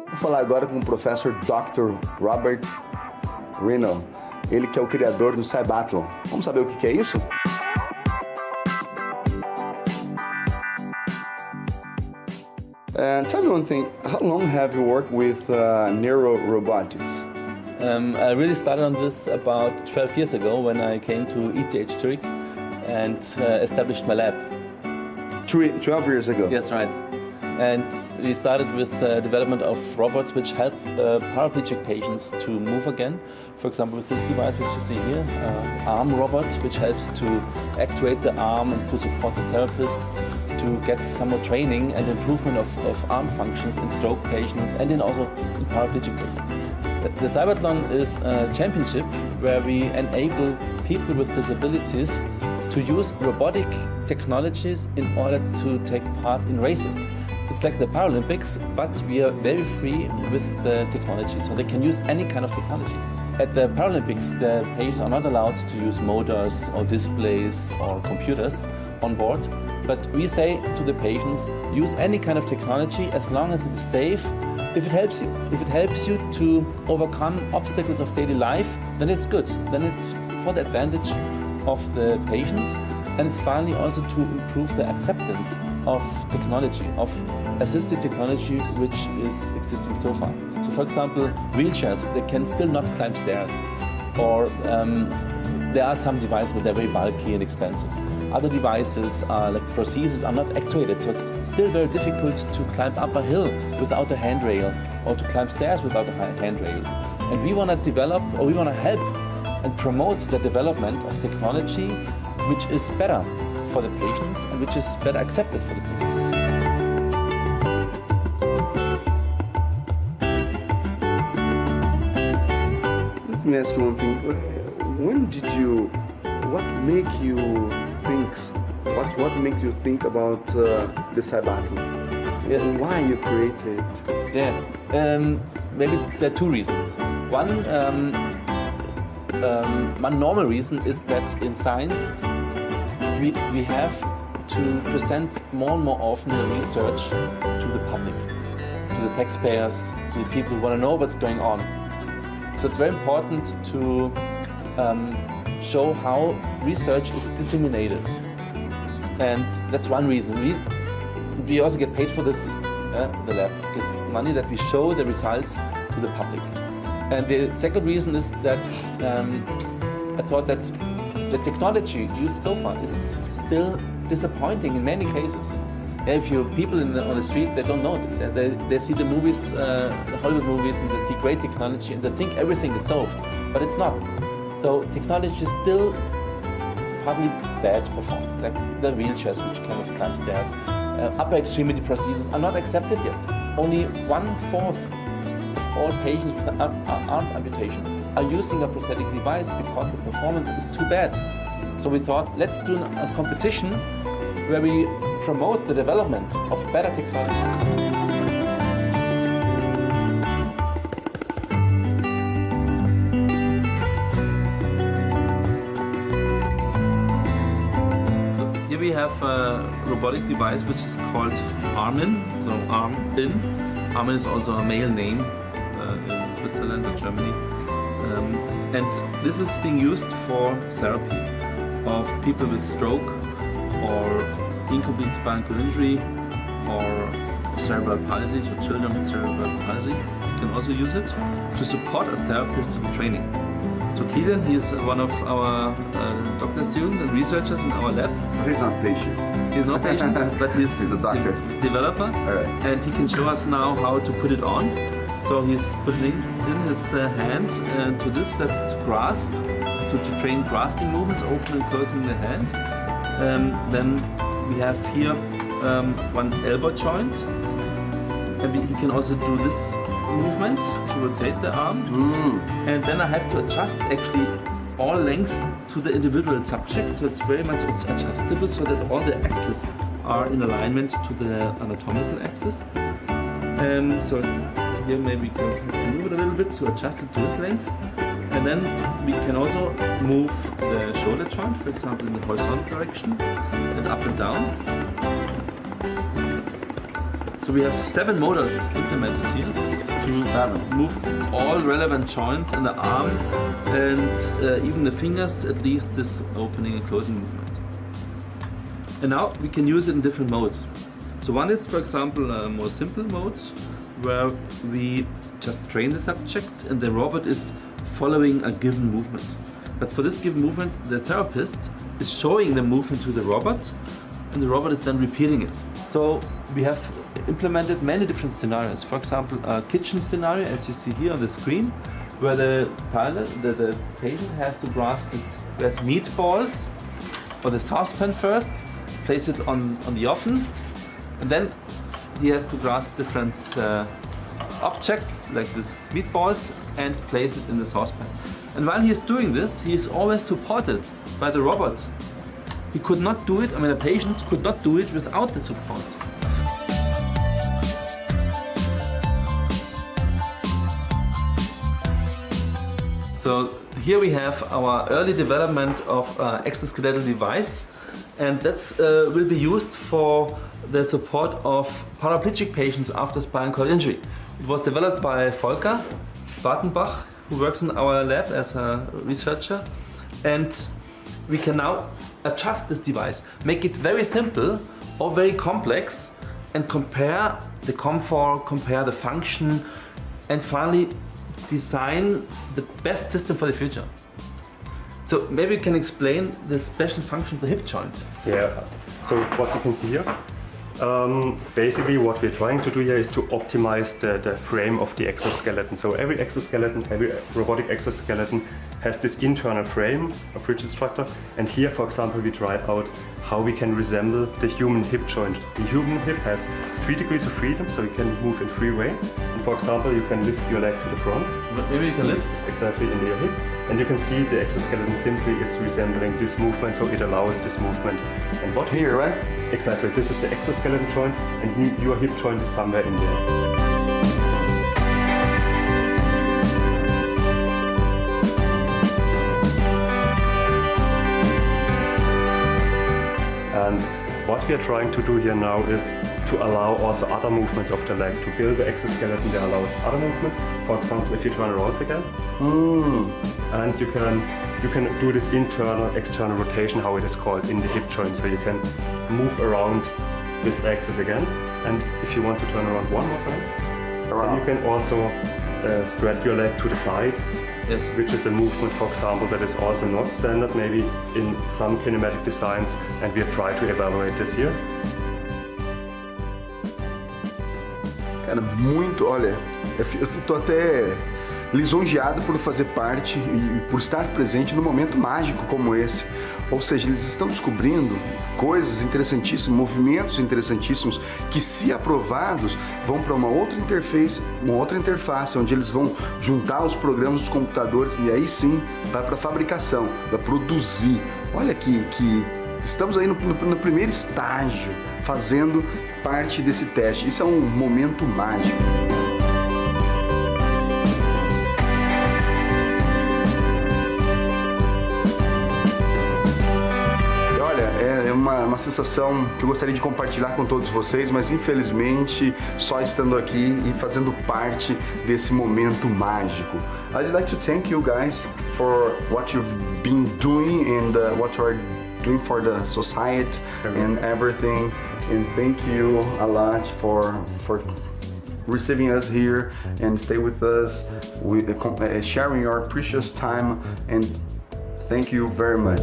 Vou falar agora com o professor Dr. Robert Riener, ele que é o criador do Cybathlon. Vamos saber o que é isso? And tell me one thing, how long have you worked with neuro robotics? I really started on this about 12 years ago when I came to ETH Zurique and established my lab. 12 years ago? Yes, right. And we started with the development of robots which help paraplegic patients to move again. For example, with this device which you see here, arm robot, which helps to actuate the arm and to support the therapists to get some more training and improvement of arm functions in stroke patients and in also in paraplegic patients. The Cybathlon is a championship where we enable people with disabilities to use robotic technologies in order to take part in races. It's like the Paralympics, but we are very free with the technology, so they can use any kind of technology. At the Paralympics, the patients are not allowed to use motors or displays or computers on board, but we say to the patients, use any kind of technology as long as it is safe. If it helps you, to overcome obstacles of daily life, then it's good. Then it's for the advantage of the patients, and it's finally also to improve the acceptance of technology, of assistive technology which is existing so far. So for example, wheelchairs, they can still not climb stairs, or there are some devices but they're very bulky and expensive. Other devices, like prostheses, are not actuated, so it's still very difficult to climb up a hill without a handrail or to climb stairs without a handrail. And we want to develop, or we want to help and promote the development of technology which is better for the patients and which is better accepted for the patients. Let me ask you one thing. What make you think about the Cybathlon? Yes. Why you created it? Yeah, maybe there are two reasons. One normal reason is that in science we have to present more and more often the research to the public, to the taxpayers, to the people who want to know what's going on. So it's very important to show how research is disseminated. And that's one reason. We also get paid for this, the lab gets money that we show the results to the public. And the second reason is that I thought that the technology used so far is still disappointing in many cases. If you people on the street, they don't know this. They see the movies, the Hollywood movies, and they see great technology, and they think everything is solved, but it's not. So technology is still probably bad performed, like the wheelchairs which cannot climb stairs. Upper extremity prostheses are not accepted yet. Only 1/4 of all patients with arm amputation are using a prosthetic device because the performance is too bad. So we thought, let's do a competition where we promote the development of better technology. So here we have a robotic device which is called Armin, so arm in. Armin is also a male name in Switzerland or Germany. And this is being used for therapy of people with stroke or incomplete spinal cord injury or cerebral palsy, so children with cerebral palsy can also use it to support a therapist in training. So Kilian, he's one of our doctor students and researchers in our lab. He's not patient. He's not patient, but he's a doctor. Developer. Right. And he can show us now how to put it on. So he's putting in his hand to this, that's to grasp, to train grasping movements, opening and closing the hand. Then we have here one elbow joint, and he can also do this movement to rotate the arm. And then I have to adjust actually all lengths to the individual subject, so it's very much adjustable so that all the axes are in alignment to the anatomical axis. So here maybe we can move it a little bit to adjust it to this length. And then we can also move the shoulder joint, for example, in the horizontal direction and up and down. So we have 7 motors implemented here to move all relevant joints in the arm and even the fingers, at least this opening and closing movement. And now we can use it in different modes. So one is, for example, a more simple mode where we just train the subject and the robot is following a given movement. But for this given movement, the therapist is showing the movement to the robot and the robot is then repeating it. So we have implemented many different scenarios. For example, a kitchen scenario, as you see here on the screen, where the patient has to grasp his red meatballs or the saucepan first, place it on the oven, and then he has to grasp different objects like this meatballs and place it in the saucepan. And while he is doing this, he is always supported by the robot. He could not do it, the patient could not do it without the support. So here we have our early development of exoskeletal device, and that will be used for the support of paraplegic patients after spinal cord injury. It was developed by Volker Bartenbach, who works in our lab as a researcher, and we can now adjust this device, make it very simple or very complex, and compare the comfort, compare the function, and finally design the best system for the future. So maybe you can explain the special function of the hip joint. Yeah, so what you can see here, basically what we're trying to do here is to optimize the frame of the exoskeleton. So every exoskeleton, every robotic exoskeleton has this internal frame of rigid structure, and here, for example, we tried out how we can resemble the human hip joint. The human hip has 3 degrees of freedom, so you can move in 3 ways. And for example, you can lift your leg to the front. Maybe you can lift? Exactly, in your hip. And you can see the exoskeleton simply is resembling this movement, so it allows this movement. And what Here, right? Exactly, this is the exoskeleton joint, and your hip joint is somewhere in there. And what we are trying to do here now is to allow also other movements of the leg. To build the exoskeleton that allows other movements. For example, if you turn around again, and you can do this internal, external rotation, how it is called, in the hip joint. So you can move around this axis again. And if you want to turn around one more time, then you can also spread your leg to the side. Yes. Which is a movement, for example, that is also not standard maybe in some kinematic designs, and we have tried to evaluate this here. Cara, muito, olha, eu tô até lisonjeado por fazer parte e por estar presente num momento mágico como esse. Ou seja, eles estão descobrindo coisas interessantíssimas, movimentos interessantíssimos que, se aprovados, vão para uma outra interface, onde eles vão juntar os programas dos computadores e aí sim vai para a fabricação, vai produzir. Olha que estamos aí no primeiro estágio, fazendo parte desse teste. Isso é um momento mágico. Uma sensação que eu gostaria de compartilhar com todos vocês, mas infelizmente só estando aqui e fazendo parte desse momento mágico. I'd like to thank you guys for what you've been doing and what you are doing for the society and everything, and thank you a lot for receiving us here and stay with us, sharing your precious time, and thank you very much.